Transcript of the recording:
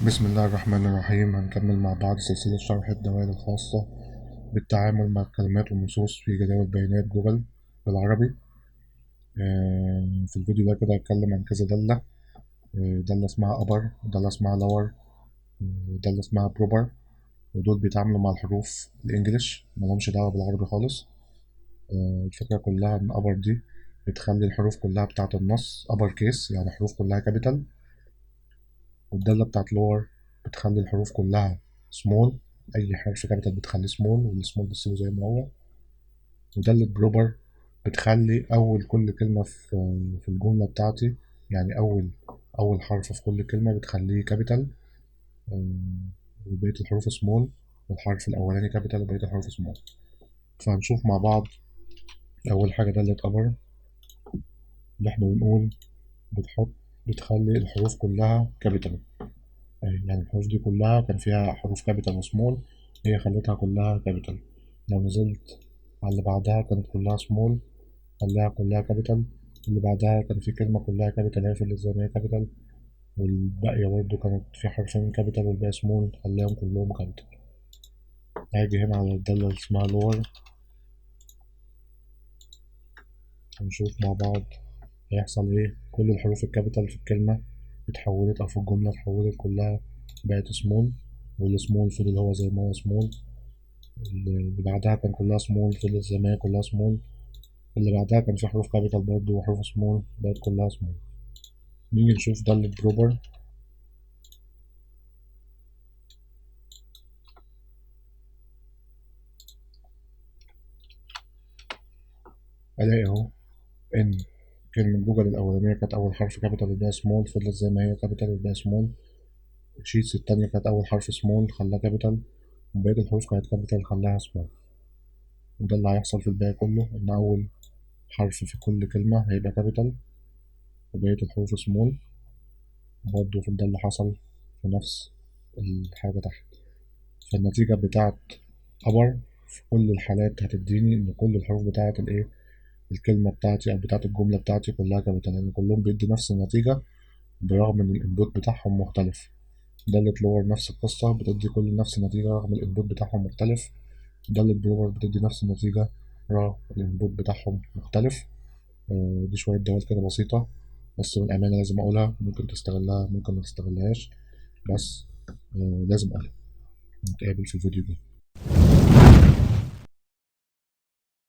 بسم الله الرحمن الرحيم. هنكمل مع بعض سلسلة شرح الدوال الخاصة بالتعامل مع الكلمات والنصوص في جداول بيانات جوجل بالعربي. في الفيديو ده كده هتكلم عن كذا دالة. دالة اسمها أبر، ودالة اسمها لور، ودالة اسمها بروبر، ودول بيتعاملوا مع الحروف الإنجليش، ملهمش دعوة بالعربي خالص. الفكرة كلها إن أبر دي بتخلي الحروف كلها بتاعة النص أبر كيس، يعني حروف كلها كابيتال، والدالة بتاعت لور بتخلي الحروف كلها سمول، أي حرف كابيتال بتخليه سمول، والسمول بتسيبه زي ما هو. ودالة بروبر بتخلي أول كل كلمة في الجملة بتاعتي، يعني أول حرف في كل كلمة بتخليه كابيتال، وبقية الحروف سمول، والحرف الأولاني كابيتال وبقية الحروف سمول. فهنشوف مع بعض. أول حاجة دالة أبر اللي احنا بنقول بتحط بتخلي الحروف كلها كابيتال، يعني الحروف دي كلها كان فيها حروف كابيتال وسمول، هي خلتها كلها كابيتال. لو نزلت على اللي بعدها كانت كلها سمول، خليها كلها كابيتال. اللي بعدها كان في كلمة كلها كابيتال، هي في زي ما هي كابيتال، والباقية برضه كانت في حرفين كابيتال والباقي سمول، خليهم كلهم كابيتال. هاجي هنا على الدالة اللي اسمها لور، هنشوف مع بعض هيحصل ايه. كل الحروف الكابيتال في الكلمة اتحولت، أو في الجملة اتحولت كلها بقت سمول، والسمول فضل هو زي ما هو سمول. اللي بعدها كان كلها سمول فضلت زي ما هي كلها سمول. اللي بعدها كان في حروف كابيتال برضه وحروف سمول، بقت كلها سمول. نيجي نشوف ده البروبر، ألاقي أهو إن كلمة جوجل الأولانية كانت أول حرف كابيتال والباقي سمول، فضلت زي ما هي كابيتال والباقي سمول. الشيتس التانية كانت أول حرف سمول خلاها كابيتال، وبقية الحروف كانت كابيتال خلاها سمول. وده اللي هيحصل في الباقي كله، إن أول حرف في كل كلمة هيبقى كابيتال وبقية الحروف سمول. برضه ده اللي حصل في نفس الحاجة تحت. فالنتيجة بتاعت أبر في كل الحالات هتديني إن كل الحروف بتاعت الإيه، الكلمة بتاعتي أو بتاعت الجملة بتاعتي كلها كابيتال، لأن كلهم بيدي نفس النتيجة برغم إن الإنبوت بتاعهم مختلف. دالة لور نفس القصة، بتدي كل نفس النتيجة رغم الإنبوت بتاعهم مختلف. دالة بروبر بتدي نفس النتيجة رغم الإنبوت بتاعهم مختلف. دي شوية دوال كده بسيطة، بس من الأمانة لازم أقولها، ممكن تستغلها ممكن ما تستغلهاش، بس لازم أقولها. نتقابل في الفيديو ده.